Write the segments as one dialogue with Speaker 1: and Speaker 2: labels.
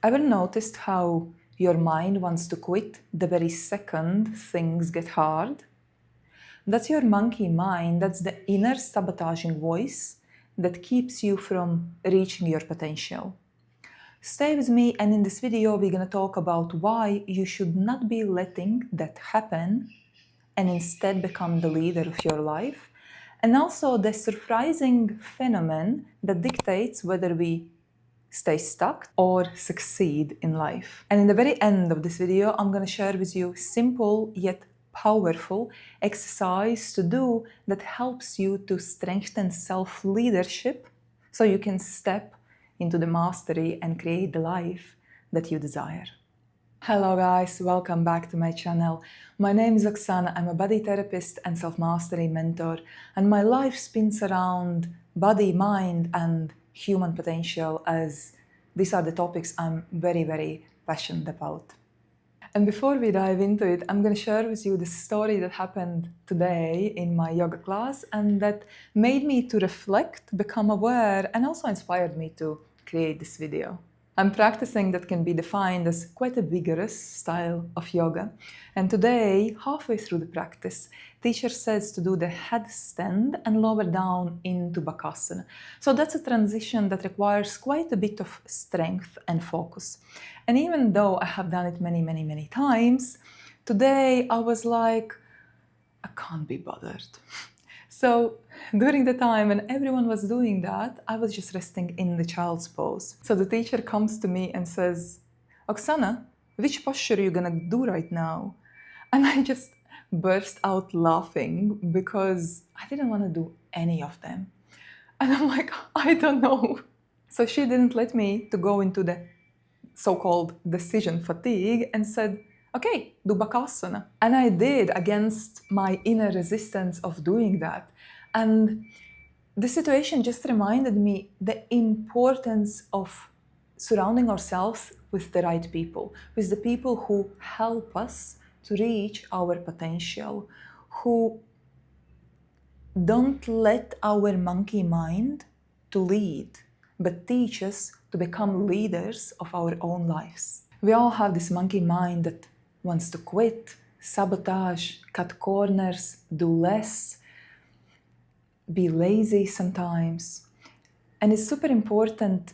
Speaker 1: Ever noticed how your mind wants to quit the very second things get hard? That's your monkey mind, that's the inner sabotaging voice that keeps you from reaching your potential. Stay with me, and in this video, we're going to talk about why you should not be letting that happen and instead become the leader of your life, and also the surprising phenomenon that dictates whether we stay stuck or succeed in life. And in the very end of this video, I'm going to share with you simple yet powerful exercise to do that helps you to strengthen self-leadership so you can step into the mastery and create the life that you desire. Hello guys, welcome back to my channel. My name is Oksana, I'm a body therapist and self-mastery mentor, and my life spins around body, mind and human potential, as these are the topics I'm very passionate about. And before we dive into it, I'm going to share with you the story that happened today in my yoga class and that made me to reflect, become aware, and also inspired me to create this video. I'm practicing that can be defined as quite a vigorous style of yoga. And today, halfway through the practice, teacher says to do the headstand and lower down into Bakasana. So that's a transition that requires quite a bit of strength and focus. And even though I have done it many times, today I was like, I can't be bothered. So during the time when everyone was doing that, I was just resting in the child's pose. So the teacher comes to me and says, Oksana, which posture are you gonna do right now? And I just burst out laughing because I didn't want to do any of them. And I'm like, I don't know. So she didn't let me to go into the so-called decision fatigue and said, okay, do Bakasana. And I did against my inner resistance of doing that. And the situation just reminded me the importance of surrounding ourselves with the right people, with the people who help us to reach our potential, who don't let our monkey mind to lead, but teach us to become leaders of our own lives. We all have this monkey mind that wants to quit, sabotage, cut corners, do less, be lazy sometimes. And it's super important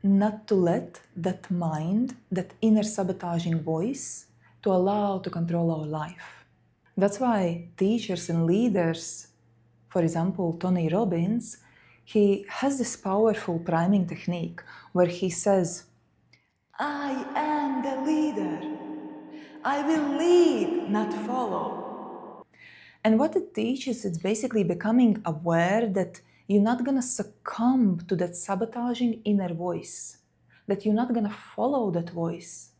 Speaker 1: not to let that mind, that inner sabotaging voice, to allow to control our life. That's why teachers and leaders, for example, Tony Robbins, he has this powerful priming technique where he says, I am the leader. I will lead, not follow. And what it teaches is basically becoming aware that you're not going to succumb to that sabotaging inner voice, that you're not going to follow that voice,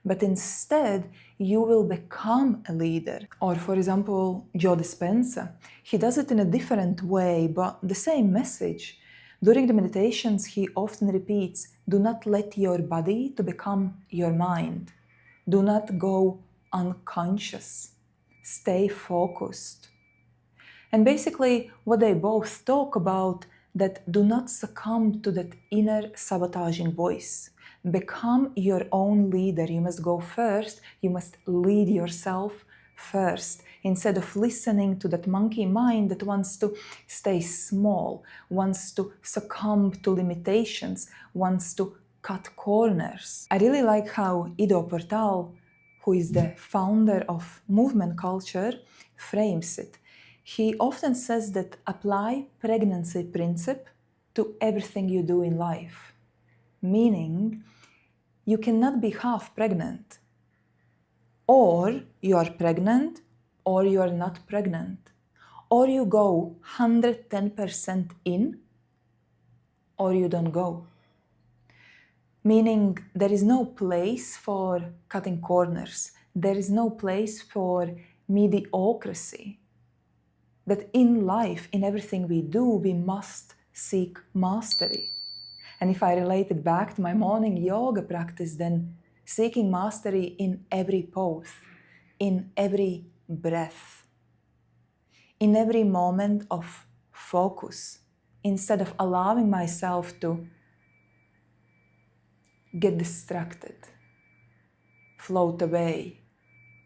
Speaker 1: but instead you will become a leader. Or for example, Joe Dispenza, he does it in a different way, but the same message. During the meditations, he often repeats, do not let your body to become your mind. Do not go unconscious. Stay focused. And basically, what they both talk about, that do not succumb to that inner sabotaging voice. Become your own leader. You must go first. You must lead yourself first, instead of listening to that monkey mind that wants to stay small, wants to succumb to limitations, wants to cut corners. I really like how Ido Portal, who is the founder of movement culture, frames it. He often says that apply pregnancy principle to everything you do in life. Meaning, you cannot be half pregnant. Or you are pregnant, or you are not pregnant. Or you go 110% in, or you don't go. Meaning, there is no place for cutting corners. There is no place for mediocrity. That in life, in everything we do, we must seek mastery. And if I relate it back to my morning yoga practice, then seeking mastery in every pose, in every breath, in every moment of focus, instead of allowing myself to get distracted, float away.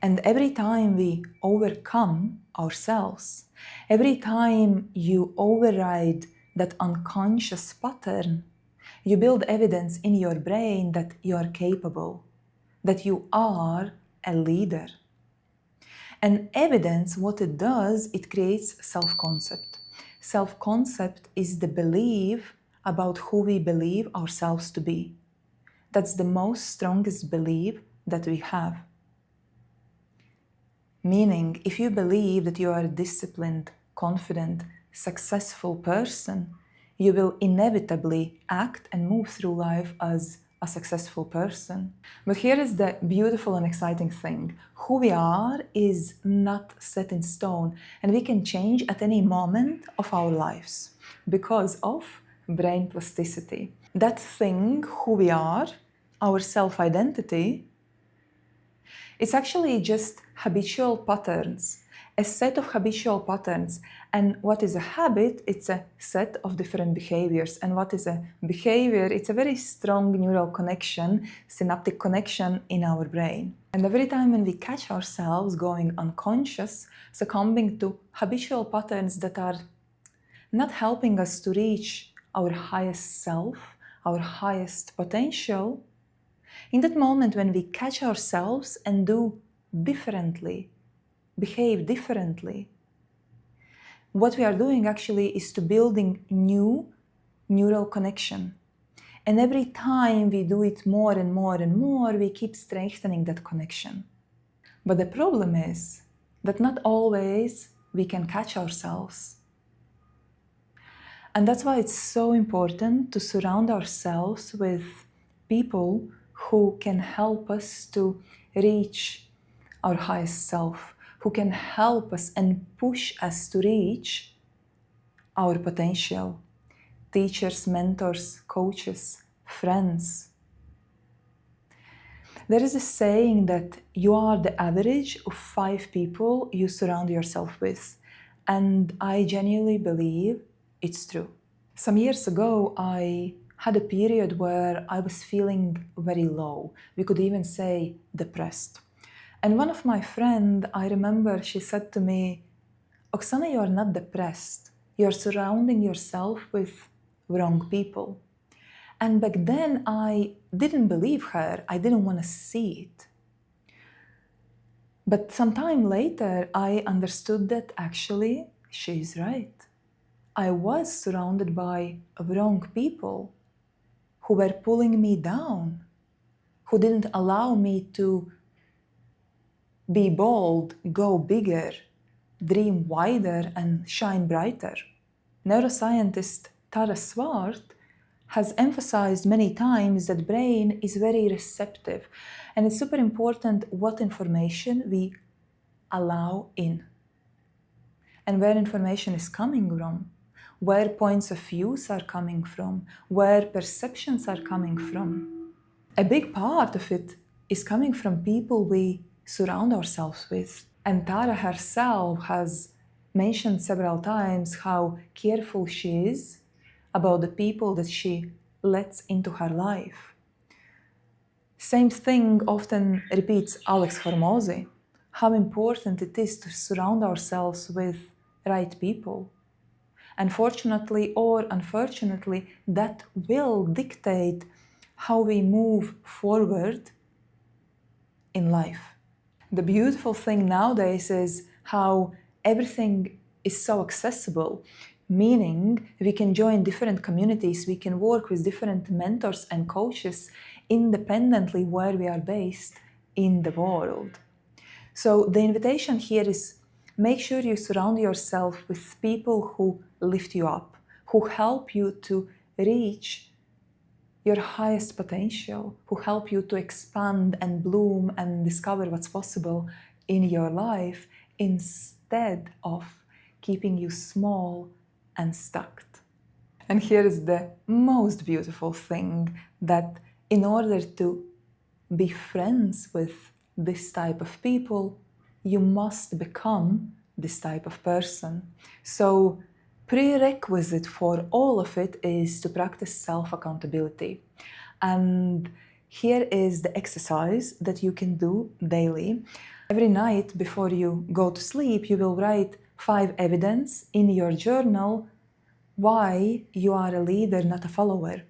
Speaker 1: And every time we overcome ourselves, every time you override that unconscious pattern, you build evidence in your brain that you are capable, that you are a leader. And evidence, what it does, it creates self-concept. Self-concept is the belief about who we believe ourselves to be. That's the most strongest belief that we have. Meaning, if you believe that you are a disciplined, confident, successful person, you will inevitably act and move through life as a successful person. But here is the beautiful and exciting thing. Who we are is not set in stone, and we can change at any moment of our lives because of brain plasticity. That thing, who we are, our self-identity, it's actually just habitual patterns, a set of habitual patterns. And what is a habit? It's a set of different behaviors. And what is a behavior? It's a very strong neural connection, synaptic connection in our brain. And every time when we catch ourselves going unconscious, succumbing to habitual patterns that are not helping us to reach our highest self, our highest potential, in that moment when we catch ourselves and do differently, behave differently, what we are doing actually is to building new neural connection. And every time we do it more and more and more, we keep strengthening that connection. But the problem is that not always we can catch ourselves. And that's why it's so important to surround ourselves with people who can help us to reach our highest self, who can help us and push us to reach our potential. Teachers, mentors, coaches, friends. There is a saying that you are the average of 5 people you surround yourself with. And I genuinely believe it's true. Some years ago, I had a period where I was feeling very low. We could even say depressed. And one of my friends, I remember, she said to me, Oksana, you are not depressed. You're surrounding yourself with wrong people. And back then, I didn't believe her. I didn't want to see it. But sometime later, I understood that actually she's right. I was surrounded by wrong people who were pulling me down, who didn't allow me to be bold, go bigger, dream wider, and shine brighter. Neuroscientist Swart has emphasized many times that brain is very receptive, and it's super important what information we allow in and where information is coming from, where points of views are coming from, where perceptions are coming from. A big part of it is coming from people we surround ourselves with. And Tara herself has mentioned several times how careful she is about the people that she lets into her life. Same thing often repeats Alex Hormozi, how important it is to surround ourselves with right people. And fortunately or unfortunately, that will dictate how we move forward in life. The beautiful thing nowadays is how everything is so accessible, meaning we can join different communities, we can work with different mentors and coaches independently where we are based in the world. So the invitation here is make sure you surround yourself with people who lift you up, who help you to reach your highest potential, who help you to expand and bloom and discover what's possible in your life instead of keeping you small and stuck. And here is the most beautiful thing, that in order to be friends with this type of people, you must become this type of person. So prerequisite for all of it is to practice self-accountability. And Here is the exercise that you can do daily. Every night before you go to sleep, you will write 5 evidence in your journal why you are a leader, not a follower.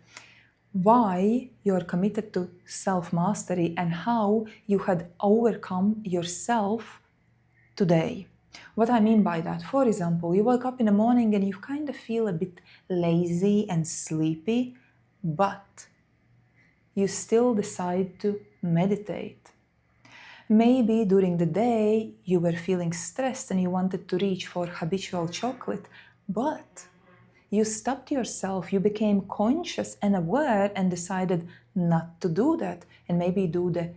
Speaker 1: Why you are committed to self-mastery and how you had overcome yourself today. What I mean by that, for example, you wake up in the morning and you kind of feel a bit lazy and sleepy, but you still decide to meditate. Maybe during the day you were feeling stressed and you wanted to reach for habitual chocolate, but you stopped yourself, you became conscious and aware and decided not to do that, and maybe do the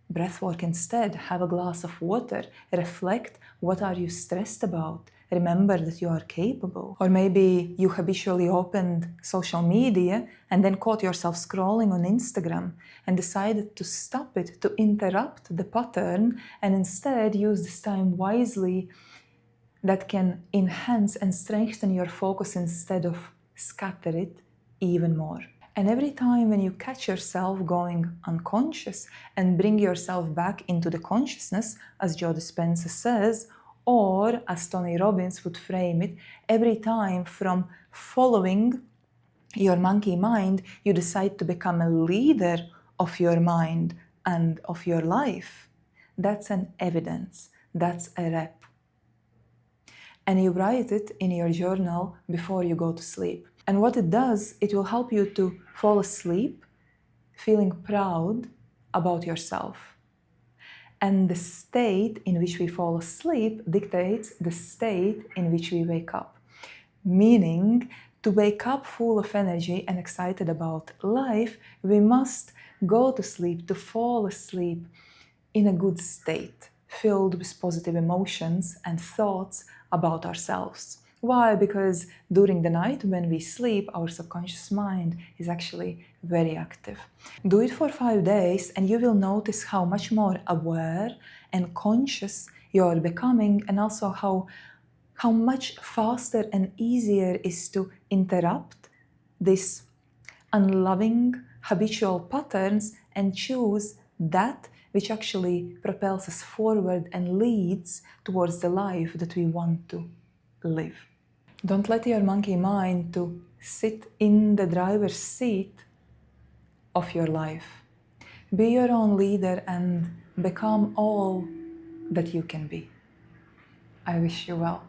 Speaker 1: breath work instead. Have a glass of water, reflect, what are you stressed about? Remember that you are capable. Or maybe you habitually opened social media and then caught yourself scrolling on Instagram and decided to stop it, to interrupt the pattern, and instead use this time wisely that can enhance and strengthen your focus instead of scatter it even more. And every time when you catch yourself going unconscious and bring yourself back into the consciousness, as Joe Dispenza says, or as Tony Robbins would frame it, every time from following your monkey mind, you decide to become a leader of your mind and of your life. That's an evidence, that's a rep. And you write it in your journal before you go to sleep. And what it does, it will help you to fall asleep feeling proud about yourself. And the state in which we fall asleep dictates the state in which we wake up. Meaning, to wake up full of energy and excited about life, we must go to sleep, to fall asleep in a good state, filled with positive emotions and thoughts about ourselves. Why? Because during the night when we sleep, our subconscious mind is actually very active. Do it for 5 days and you will notice how much more aware and conscious you are becoming, and also how much faster and easier it is to interrupt these unloving habitual patterns and choose that which actually propels us forward and leads towards the life that we want to live. Don't let your monkey mind to sit in the driver's seat of your life. Be your own leader and become all that you can be. I wish you well.